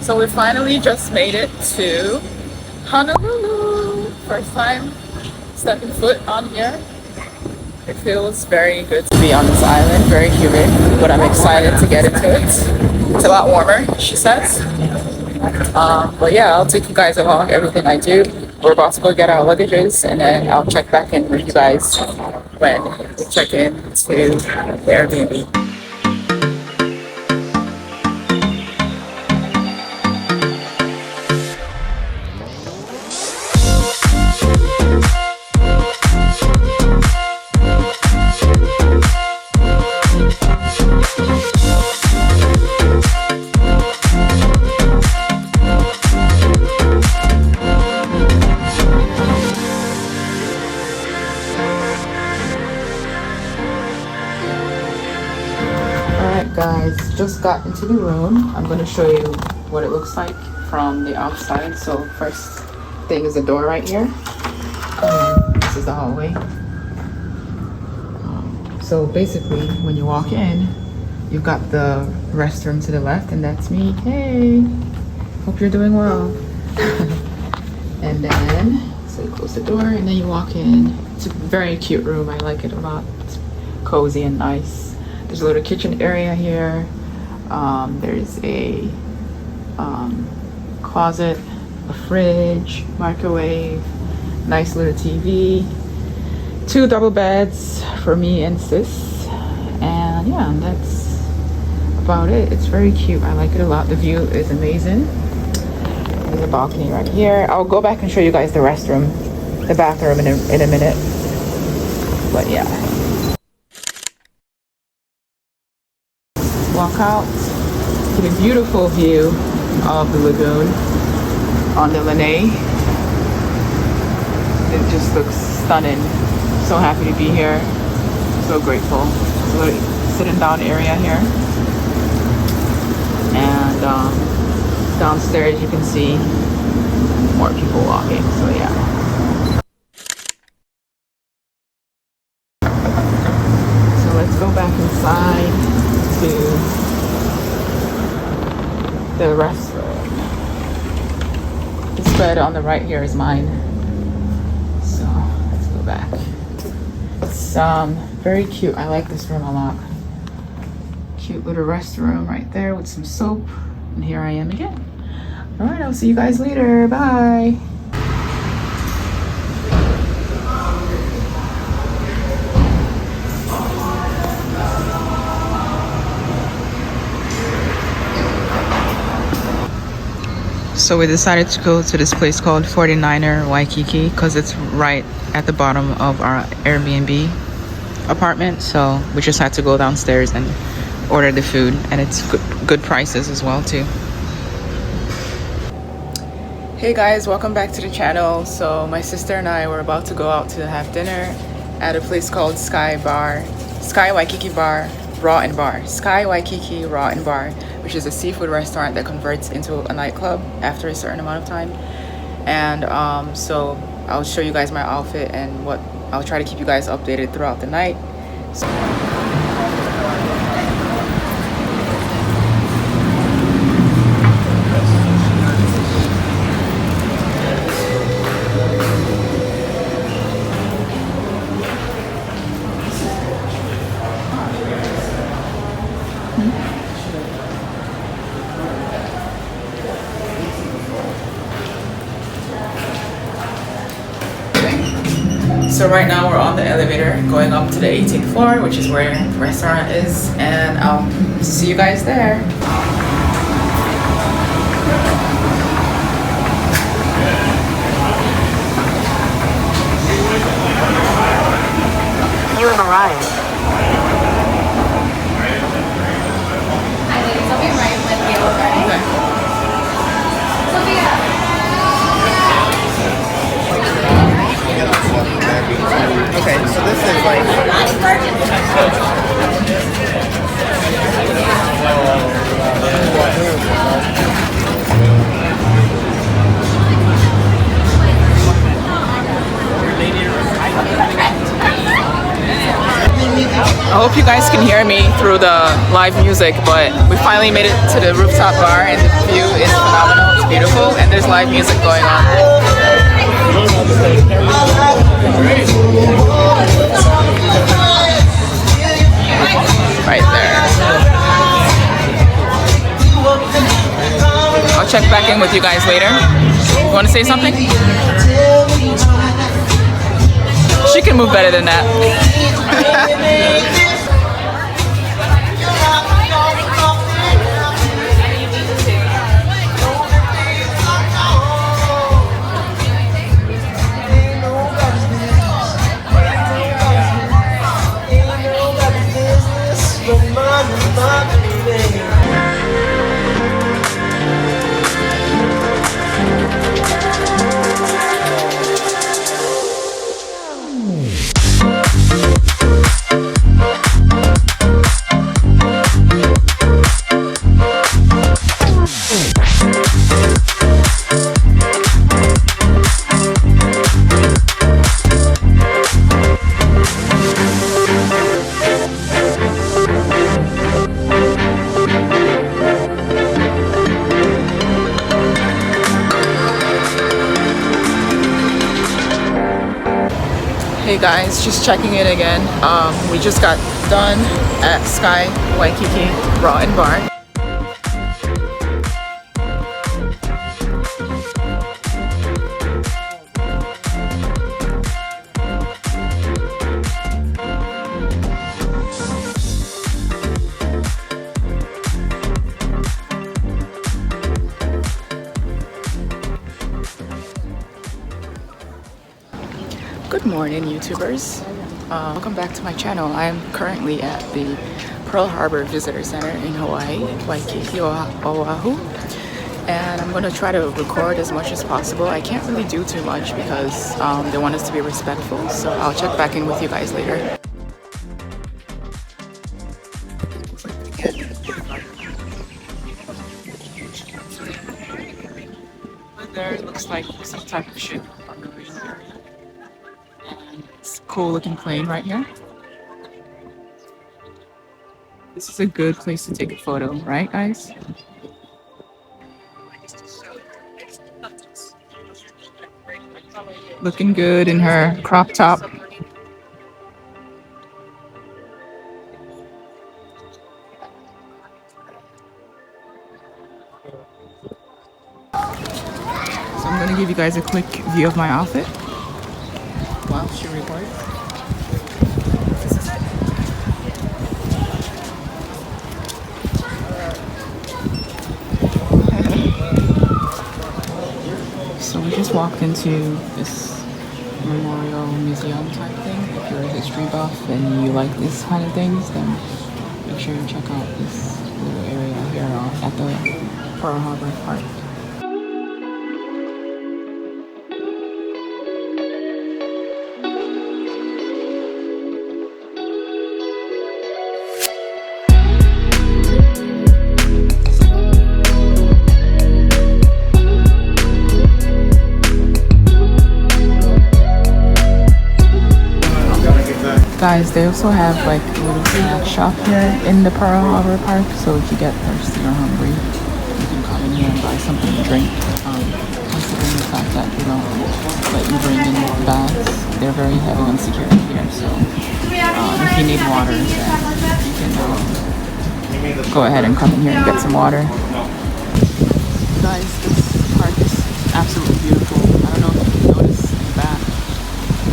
So we finally just made it to Honolulu. First time stepping foot on here. It feels very good to be on this island, very humid, but I'm excited to get into it. It's a lot warmer, she says. But yeah, I'll take you guys along everything I do. We're about to go get our luggages, and then I'll check back in with you guys when we check in to the Airbnb. Guys, just got into the room. I'm going to show you what it looks like from the outside. So first thing is the door right here. This is the hallway. So basically when you walk in, you've got the restroom to the left, and that's me. Hey, hope you're doing well. And then so you close the door and then you walk in. It's a very cute room. I like it a lot. It's cozy and nice. There's a little kitchen area here. There's a closet, a fridge, microwave, nice little TV, 2 double beds for me and sis, and yeah, that's about it. It's very cute. I like it a lot. The view is amazing. There's a balcony right here. I'll go back and show you guys the restroom, the bathroom in a minute. But yeah. Walk out to the beautiful view of the lagoon on the Lanai. It just looks stunning. So happy to be here. So grateful. There's a little sitting down area here. And downstairs you can see more people walking. So yeah. So let's go back inside to the restroom. This bed on the right here is mine. So let's go back. It's very cute. I like this room a lot. Cute little restroom right there with some soap. And here I am again. All right, I'll see you guys later. Bye. So we decided to go to this place called 49er Waikiki because it's right at the bottom of our Airbnb apartment. So we just had to go downstairs and order the food, and it's good prices as well too. Hey guys, welcome back to the channel. So my sister and I were about to go out to have dinner at a place called Sky Waikiki Raw Bar, Sky Waikiki Raw Bar, which is a seafood restaurant that converts into a nightclub after a certain amount of time. And so I'll show you guys my outfit and what I'll try to keep you guys updated throughout the night. So right now we're on the elevator going up to the 18th floor, which is where the restaurant is, and I'll see you guys there. You have arrived. Hi ladies, I'll be right with you, okay? Okay, so this is like you guys can hear me through the live music, but we finally made it to the rooftop bar and the view is phenomenal. It's beautiful and there's live music going on. Right there. I'll check back in with you guys later. You want to say something? She can move better than that. Hey guys, just checking in again. We just got done at Sky Waikiki Raw Bar. Good morning, YouTubers. Welcome back to my channel. I am currently at the Pearl Harbor Visitor Center in Hawaii, Waikiki, Oahu. And I'm going to try to record as much as possible. I can't really do too much because they want us to be respectful. So I'll check back in with you guys later. There it looks like some type of ship on the marine area. It's a cool looking plane right here. This is a good place to take a photo, right guys? Looking good in her crop top. So I'm going to give you guys a quick view of my outfit while she records. So we just walked into this memorial museum type thing. If you're a history buff and you like this kind of things, then make sure you check out this little area here at the Pearl Harbor Park. Guys, they also have like a little snack shop here in the Pearl Harbor Park, so if you get thirsty or hungry, you can come in here and buy something to drink. Considering the fact that they don't let you bring in bags, they're very heavy on security here, so if you need water, then you can go ahead and come in here and get some water. Guys, this park is absolutely beautiful. I don't know if you can notice in the back,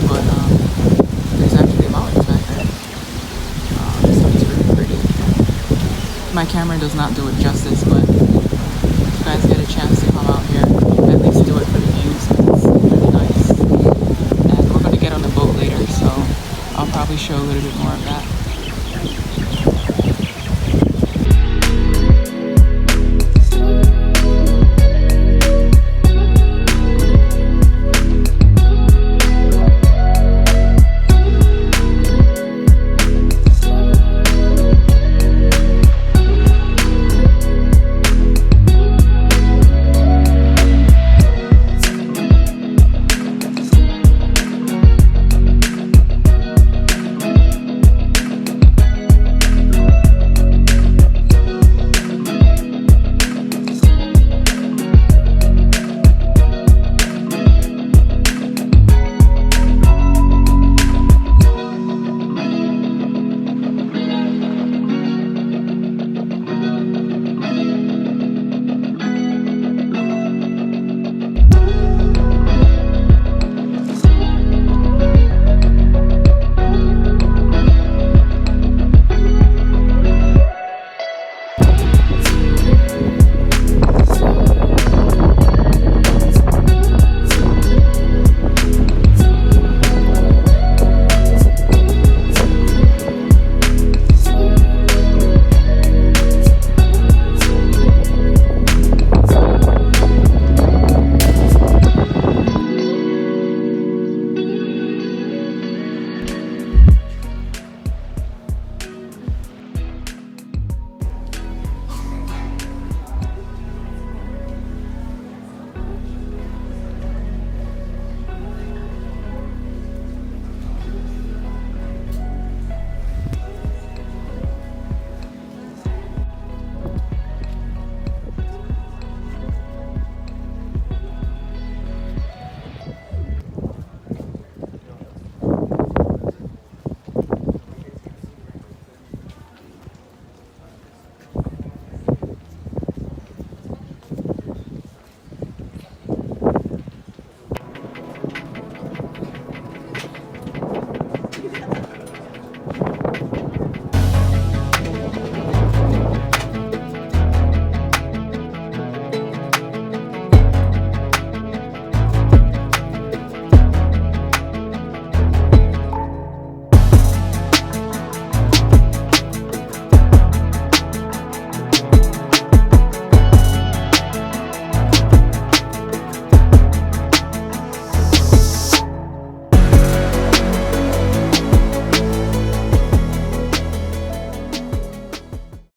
but there's actually mountains back there. So it's really pretty. My camera does not do it justice, but if you guys get a chance to come out here, at least do it for the views. It's really nice. And we're going to get on the boat later, so I'll probably show a little bit more of that.